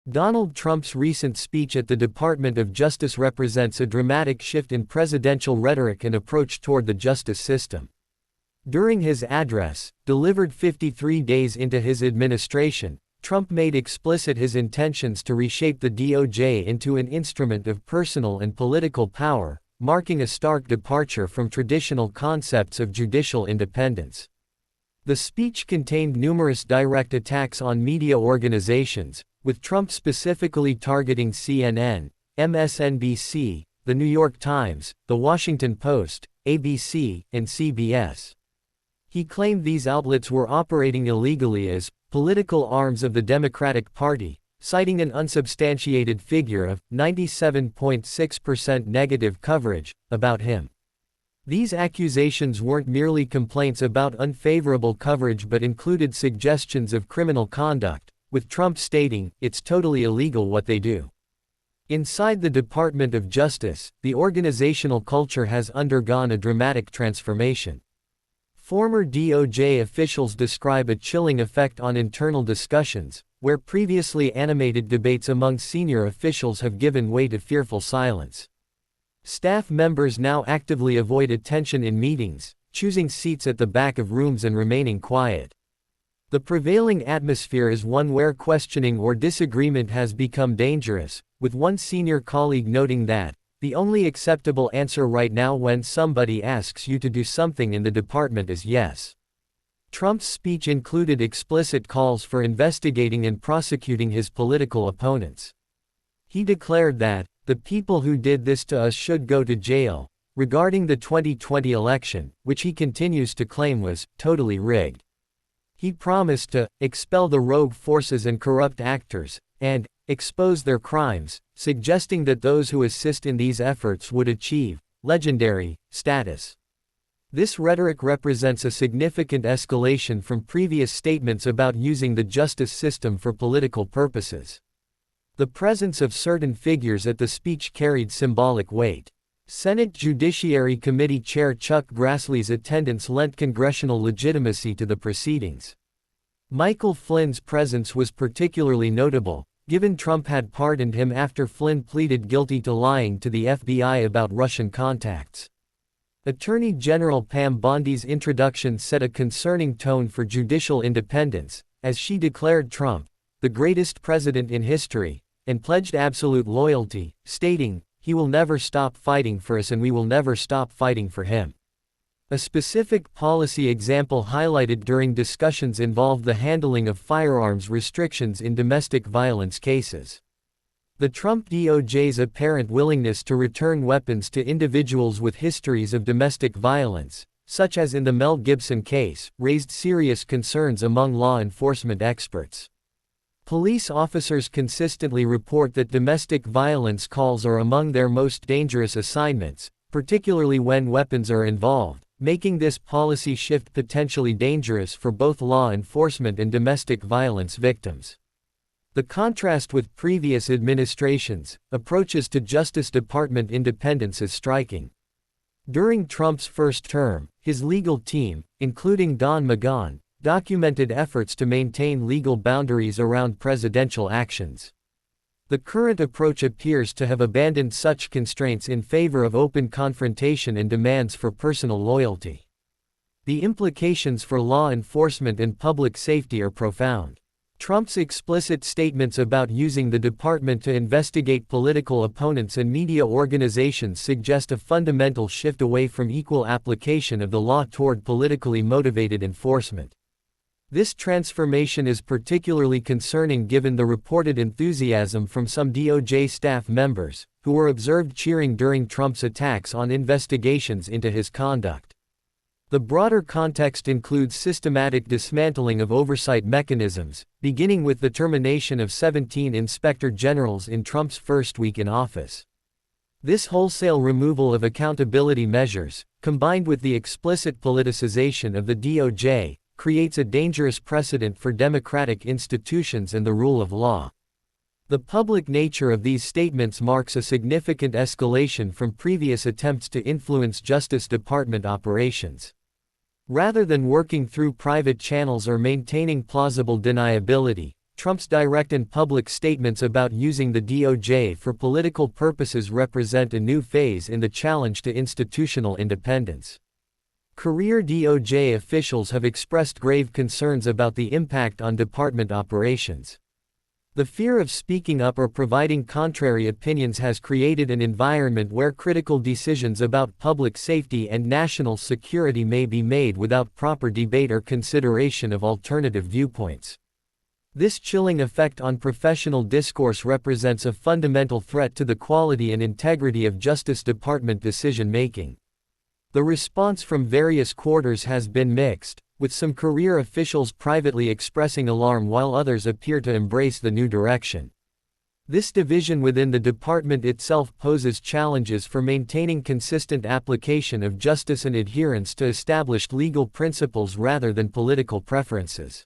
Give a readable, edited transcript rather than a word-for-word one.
Donald Trump's recent speech at the Department of Justice represents a dramatic shift in presidential rhetoric and approach toward the justice system. During his address, delivered 53 days into his administration, Trump made explicit his intentions to reshape the DOJ into an instrument of personal and political power, marking a stark departure from traditional concepts of judicial independence. The speech contained numerous direct attacks on media organizations, with Trump specifically targeting CNN, MSNBC, The New York Times, The Washington Post, ABC, and CBS. He claimed these outlets were operating illegally as political arms of the Democratic Party, citing an unsubstantiated figure of 97.6% negative coverage about him. These accusations weren't merely complaints about unfavorable coverage but included suggestions of criminal conduct, with Trump stating, "It's totally illegal what they do." Inside the Department of Justice, the organizational culture has undergone a dramatic transformation. Former DOJ officials describe a chilling effect on internal discussions, where previously animated debates among senior officials have given way to fearful silence. Staff members now actively avoid attention in meetings, choosing seats at the back of rooms and remaining quiet. The prevailing atmosphere is one where questioning or disagreement has become dangerous, with one senior colleague noting that, "The only acceptable answer right now when somebody asks you to do something in the department is yes." Trump's speech included explicit calls for investigating and prosecuting his political opponents. He declared that, "The people who did this to us should go to jail," regarding the 2020 election, which he continues to claim was totally rigged. He promised to expel the rogue forces and corrupt actors, and expose their crimes, suggesting that those who assist in these efforts would achieve legendary status. This rhetoric represents a significant escalation from previous statements about using the justice system for political purposes. The presence of certain figures at the speech carried symbolic weight. Senate Judiciary Committee Chair Chuck Grassley's attendance lent congressional legitimacy to the proceedings. Michael Flynn's presence was particularly notable, given Trump had pardoned him after Flynn pleaded guilty to lying to the FBI about Russian contacts. Attorney General Pam Bondi's introduction set a concerning tone for judicial independence, as she declared Trump the greatest president in history, and pledged absolute loyalty, stating, "He will never stop fighting for us and we will never stop fighting for him." A specific policy example highlighted during discussions involved the handling of firearms restrictions in domestic violence cases. The Trump DOJ's apparent willingness to return weapons to individuals with histories of domestic violence, such as in the Mel Gibson case, raised serious concerns among law enforcement experts. Police officers consistently report that domestic violence calls are among their most dangerous assignments, particularly when weapons are involved, making this policy shift potentially dangerous for both law enforcement and domestic violence victims. The contrast with previous administrations' approaches to Justice Department independence is striking. During Trump's first term, his legal team, including Don McGahn, documented efforts to maintain legal boundaries around presidential actions. The current approach appears to have abandoned such constraints in favor of open confrontation and demands for personal loyalty. The implications for law enforcement and public safety are profound. Trump's explicit statements about using the department to investigate political opponents and media organizations suggest a fundamental shift away from equal application of the law toward politically motivated enforcement. This transformation is particularly concerning given the reported enthusiasm from some DOJ staff members, who were observed cheering during Trump's attacks on investigations into his conduct. The broader context includes systematic dismantling of oversight mechanisms, beginning with the termination of 17 inspector generals in Trump's first week in office. This wholesale removal of accountability measures, combined with the explicit politicization of the DOJ, creates a dangerous precedent for democratic institutions and the rule of law. The public nature of these statements marks a significant escalation from previous attempts to influence Justice Department operations. Rather than working through private channels or maintaining plausible deniability, Trump's direct and public statements about using the DOJ for political purposes represent a new phase in the challenge to institutional independence. Career DOJ officials have expressed grave concerns about the impact on department operations. The fear of speaking up or providing contrary opinions has created an environment where critical decisions about public safety and national security may be made without proper debate or consideration of alternative viewpoints. This chilling effect on professional discourse represents a fundamental threat to the quality and integrity of Justice Department decision-making. The response from various quarters has been mixed, with some career officials privately expressing alarm while others appear to embrace the new direction. This division within the department itself poses challenges for maintaining consistent application of justice and adherence to established legal principles rather than political preferences.